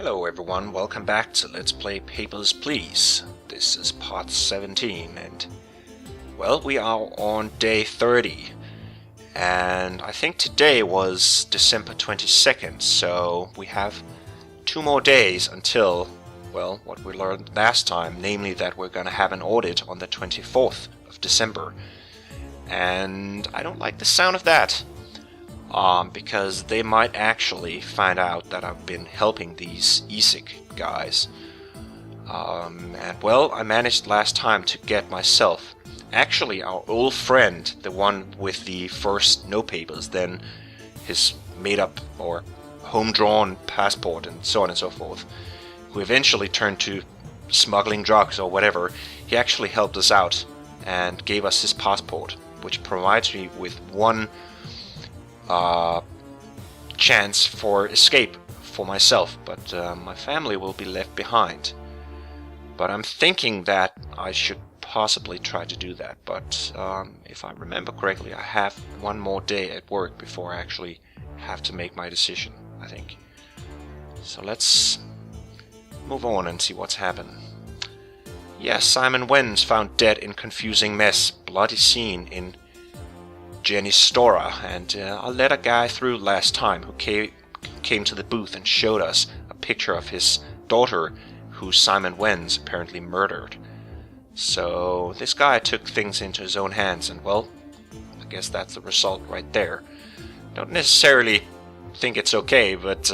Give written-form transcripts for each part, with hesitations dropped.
Hello everyone, welcome back to Let's Play Papers, Please. This is part 17 and, well, we are on day 30. And I think today was December 22nd, so we have 2 more days until, well, what we learned last time, namely that we're gonna have an audit on the 24th of December. And I don't like the sound of that. Because they might actually find out that I've been helping these Ezic guys. And well, I managed last time to get myself, actually our old friend, the one with the first no papers, then his made-up or home-drawn passport and so on and so forth, who eventually turned to smuggling drugs or whatever. He actually helped us out and gave us his passport, which provides me with one chance for escape for myself, but my family will be left behind. But I'm thinking that I should possibly try to do that, but if I remember correctly, I have 1 more day at work before I actually have to make my decision, I think. So let's move on and see what's happened. Yes, Simon Wens found dead in confusing mess, bloody scene in Jenny's Stora, and I let a guy through last time who came to the booth and showed us a picture of his daughter who Simon Wens apparently murdered. So this guy took things into his own hands, and well, I guess that's the result right there. Don't necessarily think it's okay, but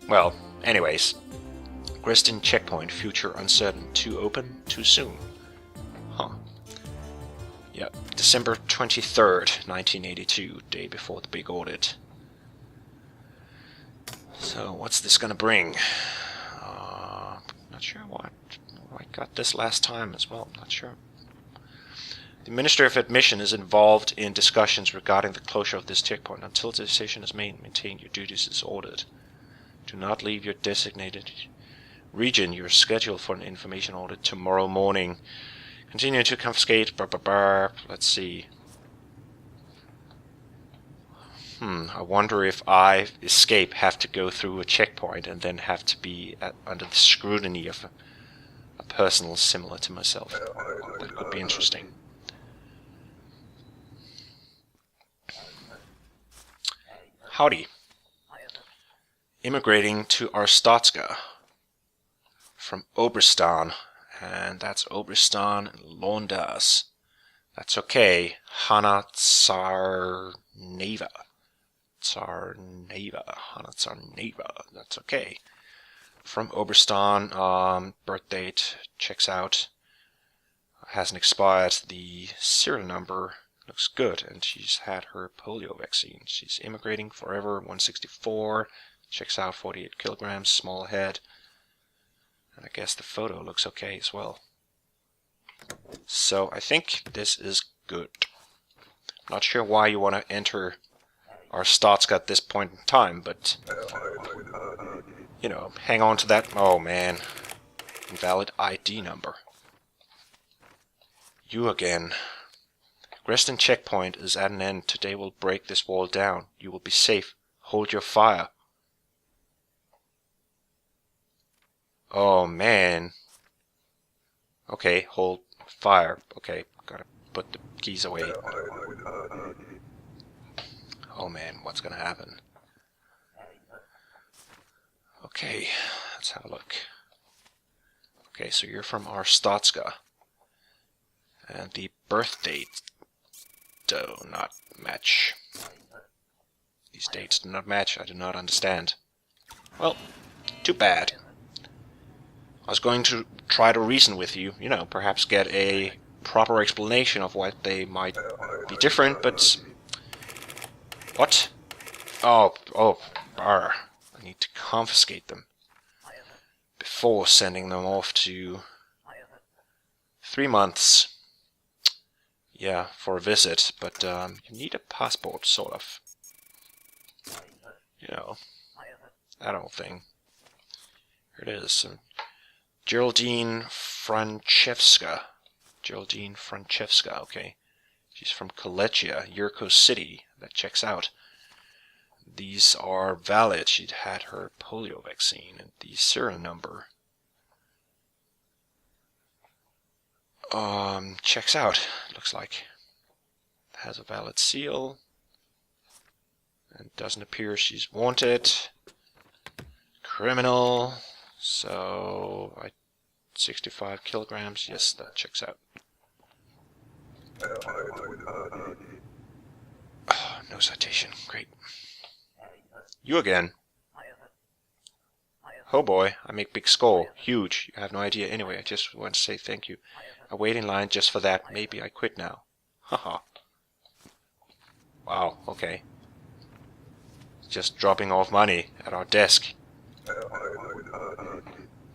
well, anyways. Obristan checkpoint, future uncertain, too open, too soon. Huh. Yep, December 23rd, 1982, day before the big audit. So, what's this gonna bring? Not sure what. I got this last time as well, not sure. The Minister of Admission is involved in discussions regarding the closure of this checkpoint. Until the decision is made, maintain your duties as ordered. Do not leave your designated region. You are scheduled for an information audit tomorrow morning. Continue to confiscate, let's see. I wonder if I escape, have to go through a checkpoint and then have to be under the scrutiny of a person similar to myself. That could be interesting. Howdy. Immigrating to Arstotzka from Obristan. And that's Obristan and Londas. That's okay. Hana Tsarneva. Hana Tsarneva. That's okay. From Obristan, birth date checks out. Hasn't expired. The serial number looks good, and she's had her polio vaccine. She's immigrating forever. 164. Checks out. 48 kilograms. Small head. And I guess the photo looks okay as well. So I think this is good. I'm not sure why you want to enter Arstotzka at this point in time, but you know, hang on to that. Oh man, invalid ID number. You again. Obristan checkpoint is at an end. Today we'll break this wall down. You will be safe. Hold your fire. Oh man. Okay, hold fire. Okay, gotta put the keys away. Oh man, what's gonna happen? Okay, let's have a look. Okay, so you're from Arstotzka. And the birth date do not match. These dates do not match, I do not understand. Well, too bad. I was going to try to reason with you, you know, perhaps get a proper explanation of why they might be different, but... What? I need to confiscate them before sending them off to 3 months. Yeah, for a visit, but you need a passport, sort of. You know, that old thing. Here it is. Geraldine Franchevska. Okay. She's from Kolechia, Yurko City. That checks out. these are valid. She'd had her polio vaccine, and the serial number checks out, looks like. Has a valid seal, and doesn't appear she's wanted. Criminal, so 65 kilograms, yes, that checks out. Oh, no citation, great. You again. Oh boy, I make big score, huge, you have no idea. Anyway, I just want to say thank you. I wait in line just for that, maybe I quit now. Haha. Wow, okay. Just dropping off money at our desk.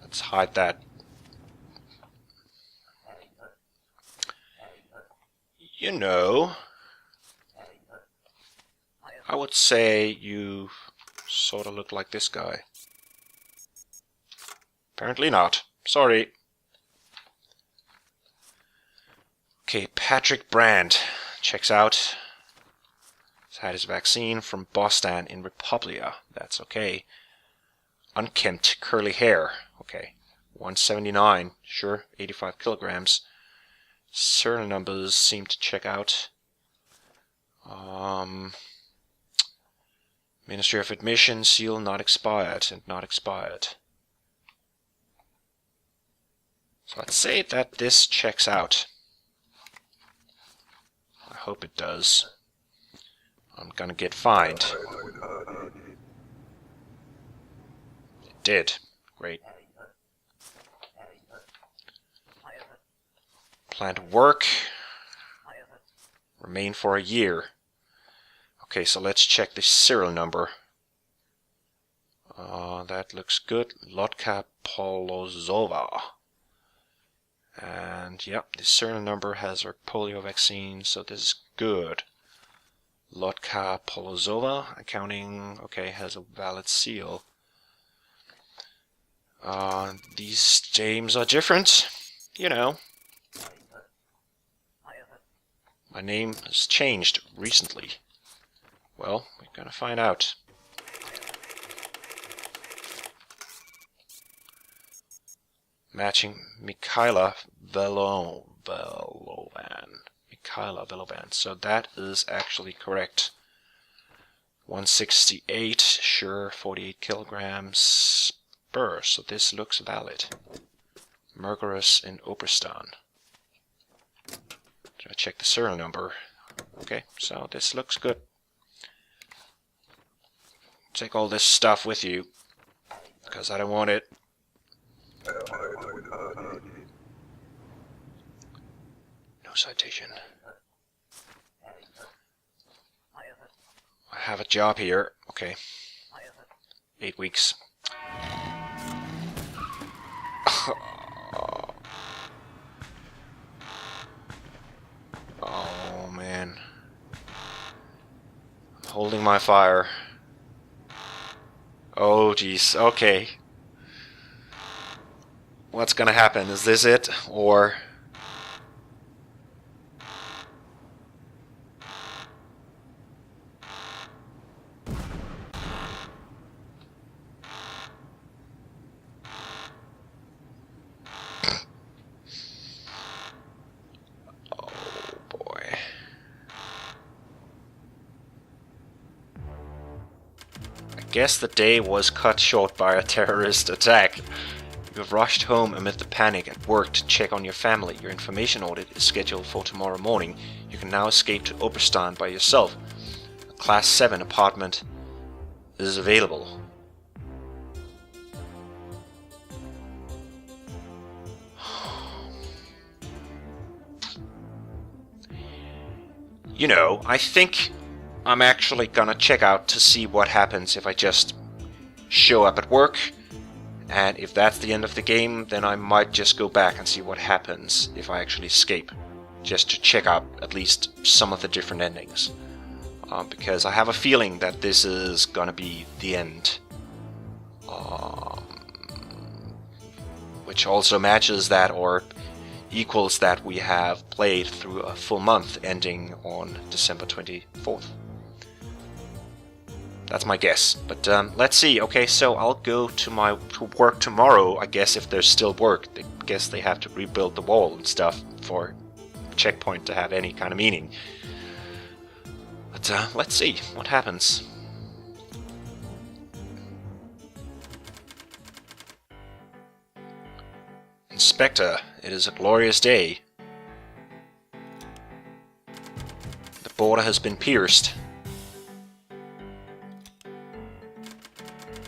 Let's hide that. You know, I would say you sort of look like this guy. Apparently not. Sorry. Okay, Patrick Brand checks out. He's had his vaccine from Obristan in Republia. That's okay. Unkempt curly hair. Okay. 179. Sure. 85 kilograms. Serial numbers seem to check out. Ministry of Admission, seal not expired and not expired. So I'd say that this checks out. I hope it does. I'm gonna get fined. It did. Great. Plan to work. Remain for a year. Okay, so let's check the serial number. That looks good. Lotka Polozova. And yep, the serial number has her polio vaccine, so this is good. Lotka Polozova, accounting, okay, has a valid seal. These names are different, you know. My name has changed recently. Well, we're gonna find out. Matching Mikhaila Velovan. Mikhaila Velovan. So that is actually correct. 168, sure, 48 kilograms per. So this looks valid. Mergurus in Obristan. I check the serial number. Okay, so this looks good. Take all this stuff with you, because I don't want it. No citation. I have a job here. Okay. 8 weeks. Oh man. I'm holding my fire. Oh geez, okay. What's gonna happen? Is this it? Or... guess the day was cut short by a terrorist attack. You have rushed home amid the panic at work to check on your family. Your information audit is scheduled for tomorrow morning. You can now escape to Obristan by yourself. A Class 7 apartment is available. You know, I think I'm actually gonna check out to see what happens if I just show up at work, and if that's the end of the game, then I might just go back and see what happens if I actually escape, just to check out at least some of the different endings, because I have a feeling that this is gonna be the end, which also matches that, or equals that we have played through a full month ending on December 24th. That's my guess. But let's see. Okay, so I'll go to work tomorrow. I guess if there's still work, I guess they have to rebuild the wall and stuff for checkpoint to have any kind of meaning. But let's see what happens. Inspector, it is a glorious day. The border has been pierced.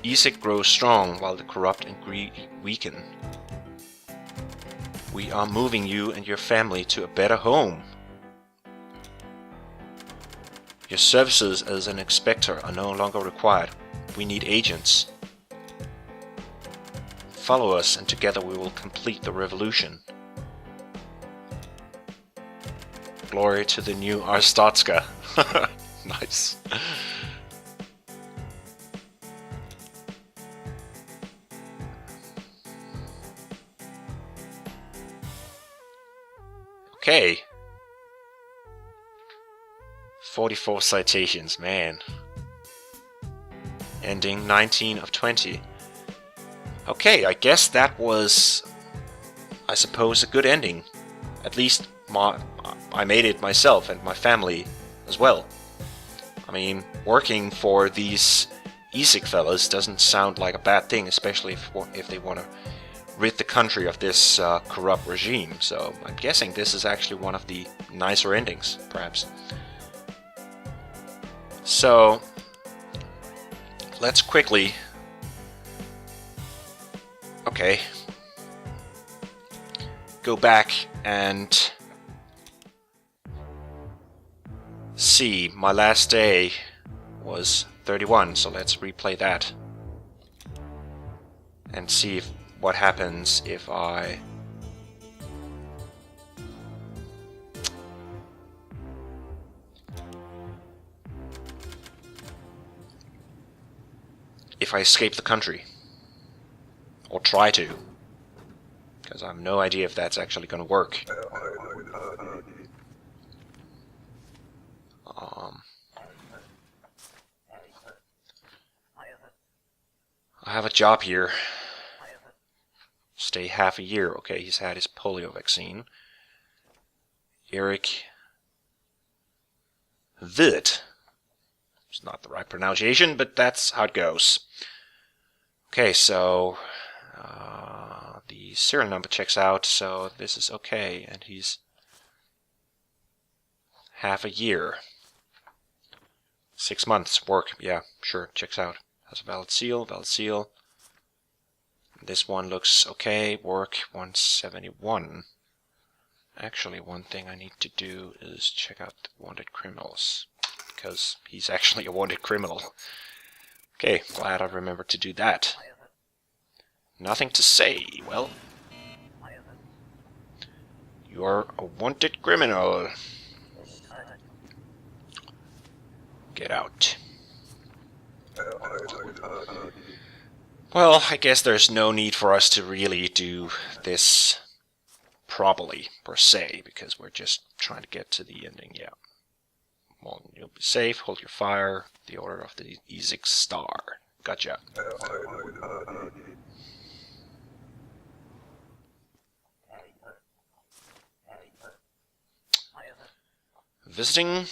Ezic grows strong while the corrupt and greedy weaken. We are moving you and your family to a better home. Your services as an inspector are no longer required. We need agents. Follow us and together we will complete the revolution. Glory to the new Arstotzka. Nice. Okay. 44 citations, man. Ending 19 of 20. Okay, I guess that was, I suppose, a good ending. At least I made it myself and my family as well. I mean, working for these Ezic fellas doesn't sound like a bad thing, especially if they want to rid the country of this corrupt regime. So I'm guessing this is actually one of the nicer endings, perhaps. So let's quickly, okay, go back and see. My last day was 31, so let's replay that and see what happens if I escape the country, or try to, because I have no idea if that's actually going to work. I have a job here. Stay half a year. Okay, he's had his polio vaccine. Eric Vid. It's not the right pronunciation, but that's how it goes. Okay, so the serial number checks out, so this is okay, and he's half a year. 6 months work, yeah, sure, checks out. Has a valid seal. This one looks okay, work 171. Actually, one thing I need to do is check out the wanted criminals, because he's actually a wanted criminal. Okay, glad I remembered to do that. Nothing to say. Well, you are a wanted criminal. Get out. Well, I guess there's no need for us to really do this properly, per se, because we're just trying to get to the ending, yeah. Well, you'll be safe, hold your fire, the order of the Ezic star. Gotcha. Visiting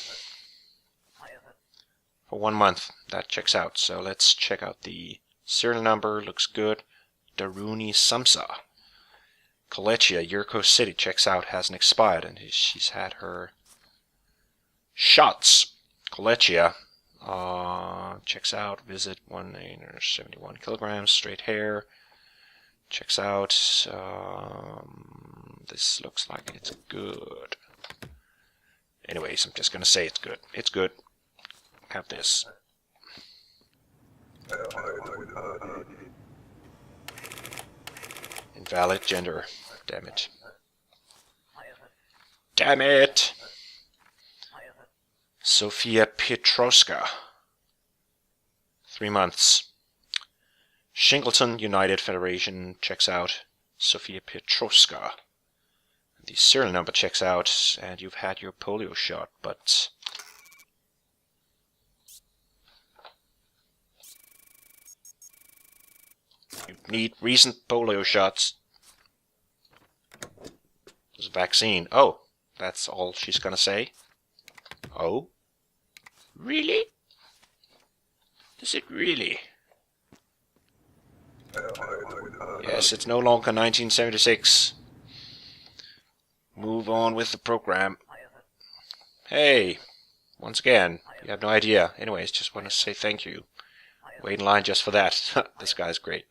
for 1 month. That checks out. So let's check out the serial number. Looks good. Daruni Samsa. Kolechia, Yurko City checks out. Hasn't expired, and she's had her shots. Kolechia checks out. Visit 171 kilograms. Straight hair. Checks out. This looks like it's good. Anyways, I'm just gonna say it's good. It's good. Have this. Invalid gender. Damn it. Damn it! Sofia Pietroska. 3 months. Shingleton United Federation checks out. Sofia Pietroska. The serial number checks out, and you've had your polio shot, but You need recent polio shots. There's a vaccine. Oh, that's all she's gonna say? Oh? Really? Is it really? Yes, it's no longer 1976. Move on with the program. Hey, once again, you have no idea. Anyways, just want to say thank you. Wait in line just for that. This guy's great.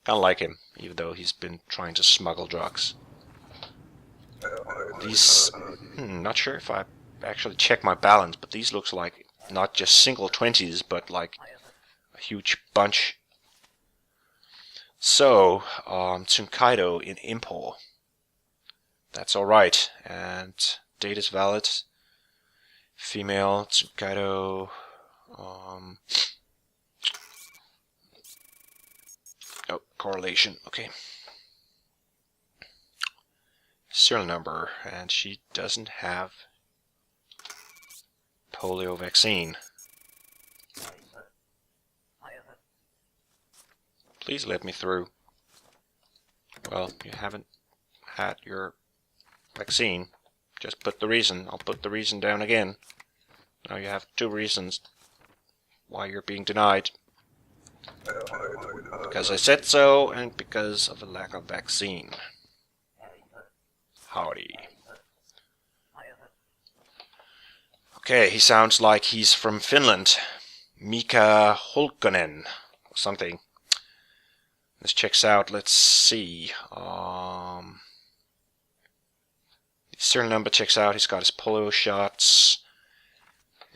Kinda like him, even though he's been trying to smuggle drugs. These... not sure if I actually checked my balance, but these looks like not just single 20s, but like a huge bunch. So, Tsunkaido in Impo. That's alright. And date is valid. Female, Tsunkaido. Oh, correlation. Okay. Serial number. And she doesn't have polio vaccine. Please let me through. Well, you haven't had your vaccine. Just put the reason. I'll put the reason down again. Now you have 2 reasons why you're being denied. Because I said so, and because of a lack of vaccine. Howdy. Okay, he sounds like he's from Finland. Mika Hulkkonen, or something. This checks out, let's see. Serial number checks out, he's got his polio shots.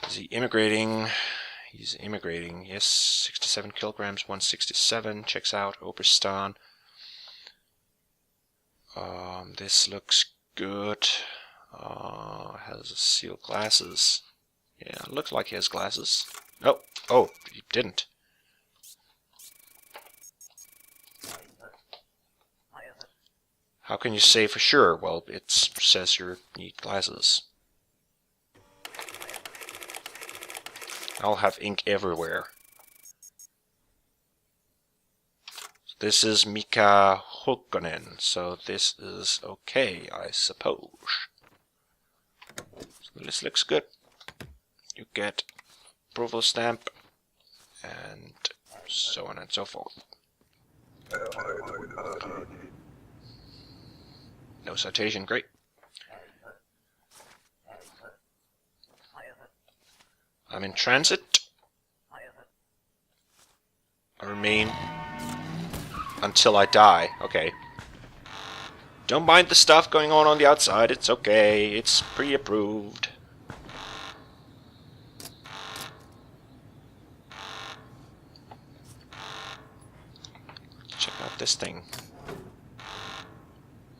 Is he immigrating? He's immigrating, yes. 67 kilograms, 167, checks out. Obristan. This looks good. Has sealed glasses. Yeah, looks like he has glasses. Oh, he didn't. How can you say for sure? Well, it says you need glasses. I'll have ink everywhere. This is Mika Hulkkonen, so this is okay, I suppose. So this looks good. You get approval stamp, and so on and so forth. No citation, great. I'm in transit. I remain until I die. Okay. Don't mind the stuff going on the outside. It's okay. It's pre-approved. Check out this thing.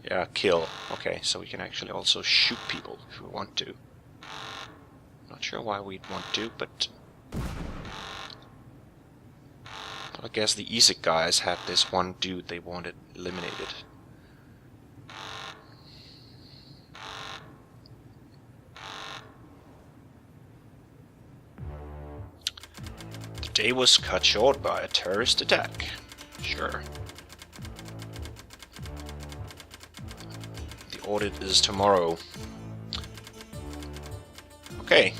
Yeah, kill. Okay, so we can actually also shoot people if we want to. Not sure why we'd want to, but I guess the Ezic guys had this one dude they wanted eliminated. The day was cut short by a terrorist attack. Sure. The audit is tomorrow. Okay.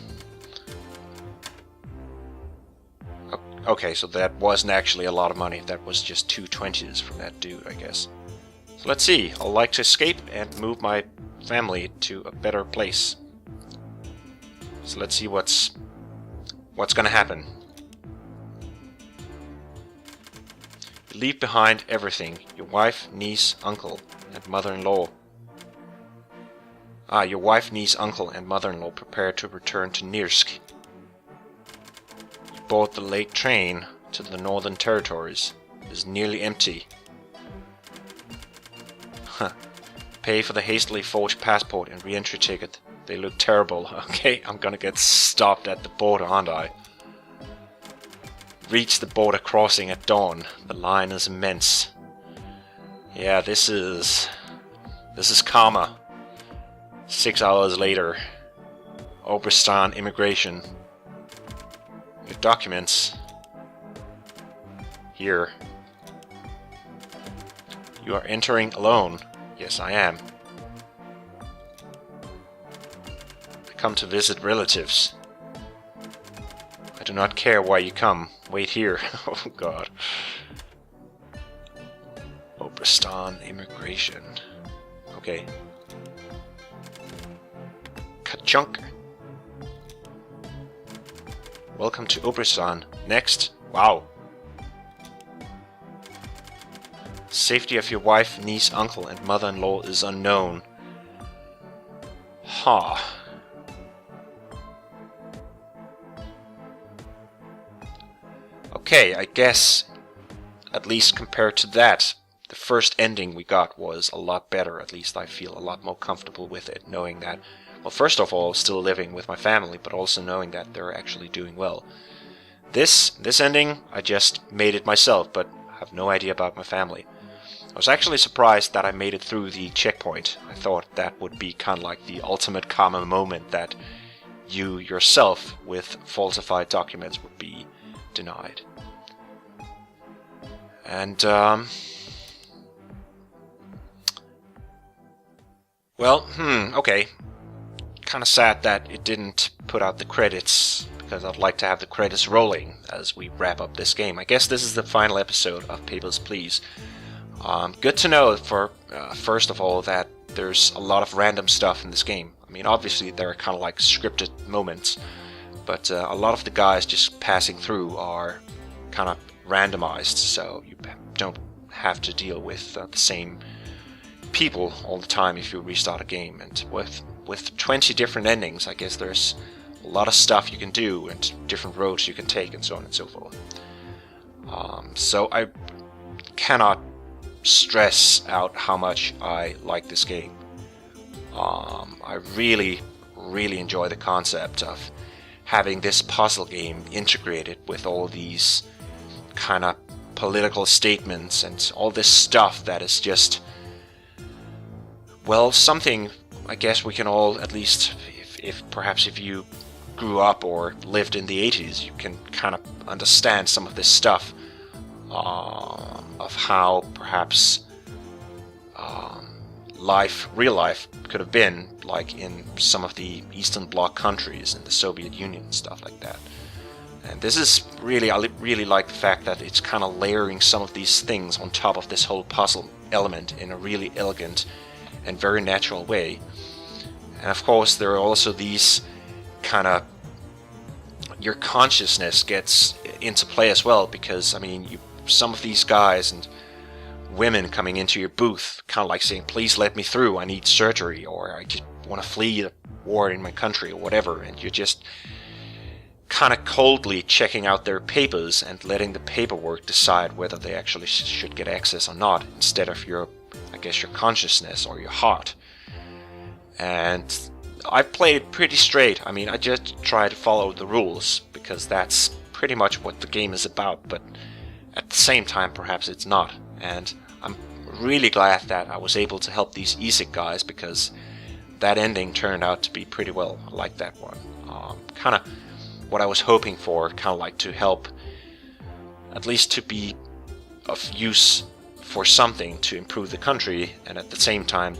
Okay, so that wasn't actually a lot of money. That was just 2 20s from that dude, I guess. So let's see. I'd like to escape and move my family to a better place. So let's see what's gonna happen. You leave behind everything. Your wife, niece, uncle, and mother-in-law. Your wife, niece, uncle, and mother-in-law prepare to return to Nirsk. You board the late train to the Northern Territories. It is nearly empty. Pay for the hastily forged passport and re-entry ticket. They look terrible. Okay, I'm gonna get stopped at the border, aren't I? Reach the border crossing at dawn. The line is immense. Yeah, this is karma. 6 hours later. Obristan immigration. Your documents. Here. You are entering alone. Yes, I am. I come to visit relatives. I do not care why you come. Wait here. Oh god. Obristan immigration. Okay. Ka-chunk. Welcome to Obristan. Next. Wow. Safety of your wife, niece, uncle, and mother-in-law is unknown. Ha. Okay, I guess, at least compared to that, the first ending we got was a lot better. At least I feel a lot more comfortable with it, knowing that, well, first of all, still living with my family, but also knowing that they're actually doing well. This ending, I just made it myself, but have no idea about my family. I was actually surprised that I made it through the checkpoint. I thought that would be kind of like the ultimate karma moment, that you yourself with falsified documents would be denied. And, well, okay. Kind of sad that it didn't put out the credits, because I'd like to have the credits rolling as we wrap up this game. I guess this is the final episode of Papers, Please. Good to know, for first of all, that there's a lot of random stuff in this game. I mean, obviously there are kind of like scripted moments, but a lot of the guys just passing through are kind of randomized, so you don't have to deal with the same people all the time if you restart a game. And with 20 different endings, I guess there's a lot of stuff you can do and different roads you can take and so on and so forth. So I cannot stress out how much I like this game. I really enjoy the concept of having this puzzle game integrated with all these kind of political statements and all this stuff that is just, well, something I guess we can all, at least if perhaps if you grew up or lived in the 80s, you can kind of understand some of this stuff of how perhaps real life could have been like in some of the Eastern Bloc countries in the Soviet Union and stuff like that. And this is really, I really like the fact that it's kind of layering some of these things on top of this whole puzzle element in a really elegant and very natural way. And of course there are also these kind of, your consciousness gets into play as well, because I mean some of these guys and women coming into your booth kind of like saying, please let me through, I need surgery, or I just want to flee the war in my country, or whatever, and you're just kind of coldly checking out their papers and letting the paperwork decide whether they actually should get access or not, instead of your, I guess, your consciousness or your heart. And I played it pretty straight. I mean, I just try to follow the rules, because that's pretty much what the game is about, but at the same time perhaps it's not. And I'm really glad that I was able to help these Ezic guys, because that ending turned out to be pretty well. I like that one. Kind of what I was hoping for, kind of like to help, at least to be of use for something to improve the country, and at the same time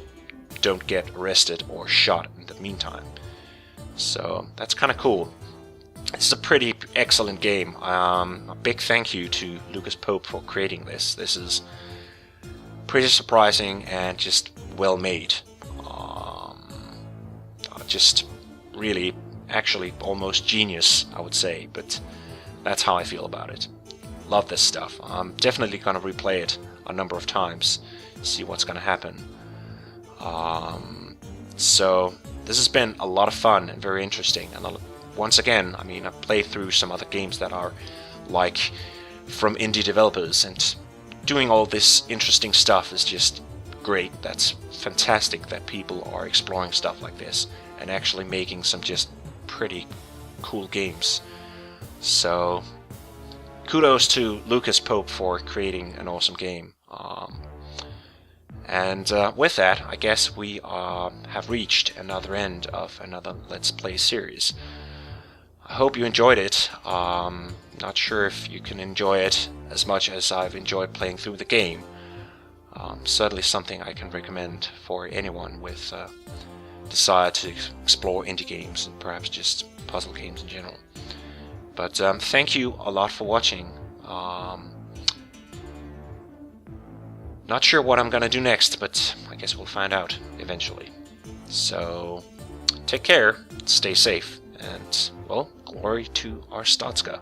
don't get arrested or shot in the meantime. So that's kind of cool. It's a pretty excellent game. A big thank you to Lucas Pope for creating this. This is pretty surprising and just well made. Just really, actually almost genius, I would say, but that's how I feel about it. Love this stuff. I'm definitely gonna replay it a number of times, see what's gonna happen. So this has been a lot of fun and very interesting, and once again, I mean, I played through some other games that are like from indie developers, and doing all this interesting stuff is just great. That's fantastic that people are exploring stuff like this and actually making some just pretty cool games. So kudos to Lucas Pope for creating an awesome game. And with that, I guess we have reached another end of another Let's Play series. I hope you enjoyed it. Not sure if you can enjoy it as much as I've enjoyed playing through the game. Certainly something I can recommend for anyone with desire to explore indie games and perhaps just puzzle games in general. But thank you a lot for watching. Not sure what I'm gonna do next, but I guess we'll find out eventually. So take care, stay safe, and well, glory to our Statska.